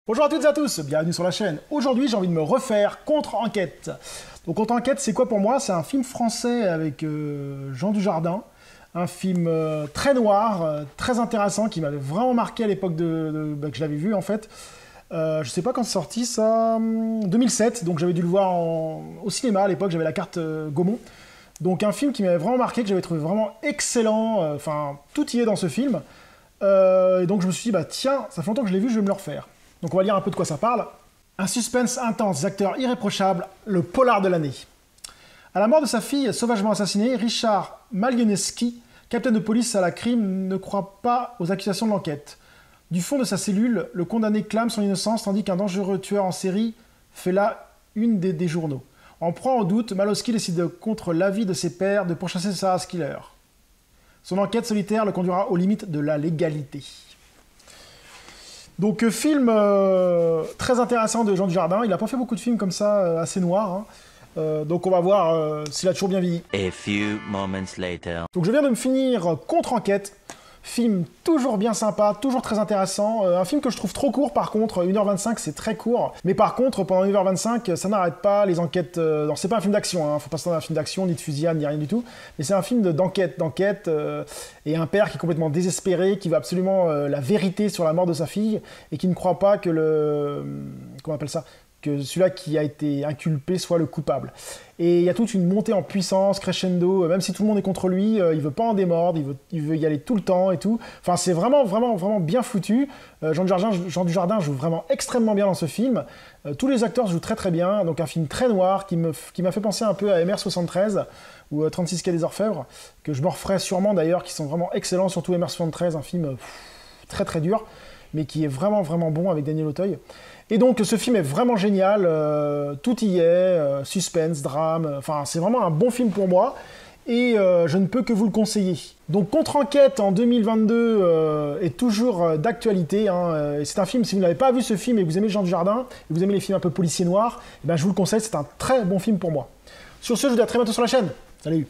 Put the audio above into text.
Bonjour à toutes et à tous, bienvenue sur la chaîne. Aujourd'hui, j'ai envie de me refaire Contre-Enquête. Donc Contre-Enquête, c'est quoi pour moi? C'est un film français avec Jean Dujardin. Un film très noir, très intéressant, qui m'avait vraiment marqué à l'époque que je l'avais vu en fait. Je sais pas quand c'est sorti ça, 2007, donc j'avais dû le voir au cinéma à l'époque, j'avais la carte Gaumont. Donc un film qui m'avait vraiment marqué, que j'avais trouvé vraiment excellent, enfin tout y est dans ce film. Et donc je me suis dit, bah tiens, ça fait longtemps que je l'ai vu, je vais me le refaire. Donc on va lire un peu de quoi ça parle. Un suspense intense, des acteurs irréprochables, le polar de l'année. À la mort de sa fille sauvagement assassinée, Richard Malioneski, capitaine de police à la crime, ne croit pas aux accusations de l'enquête. Du fond de sa cellule, le condamné clame son innocence tandis qu'un dangereux tueur en série fait là une des journaux. En proie au doute, Malowski décide contre l'avis de ses pairs de pourchasser Sarah Skiller. Son enquête solitaire le conduira aux limites de la légalité. Donc film très intéressant de Jean Dujardin. Il n'a pas fait beaucoup de films comme ça, assez noirs. Hein. Donc on va voir s'il a toujours bien vieilli. A few moments later. Donc je viens de me finir Contre-Enquête. Film toujours bien sympa, toujours très intéressant. Un film que je trouve trop court par contre, 1h25 c'est très court. Mais par contre, pendant 1h25, ça n'arrête pas, les enquêtes... Non, c'est pas un film d'action, hein. Faut pas s'attendre à un film d'action, ni de fusillade, ni rien du tout. Mais c'est un film d'enquête, et un père qui est complètement désespéré, qui veut absolument la vérité sur la mort de sa fille, et qui ne croit pas que comment on appelle ça, que celui-là qui a été inculpé soit le coupable. Et il y a toute une montée en puissance, crescendo, même si tout le monde est contre lui, il veut pas en démordre, il veut y aller tout le temps et tout. Enfin, c'est vraiment bien foutu. Jean Dujardin joue vraiment extrêmement bien dans ce film. Tous les acteurs jouent très très bien, donc un film très noir qui m'a fait penser un peu à MR73 ou 36 Quai des Orfèvres, que je me referai sûrement d'ailleurs, qui sont vraiment excellents, surtout MR73, un film très très dur, mais qui est vraiment bon avec Daniel Auteuil. Et donc ce film est vraiment génial, tout y est, suspense, drame, enfin c'est vraiment un bon film pour moi, et je ne peux que vous le conseiller. Donc Contre-Enquête en 2022 est toujours d'actualité, hein, c'est un film, si vous n'avez pas vu ce film et que vous aimez Jean Dujardin, et vous aimez les films un peu policiers noirs, et ben je vous le conseille, c'est un très bon film pour moi. Sur ce, je vous dis à très bientôt sur la chaîne, salut.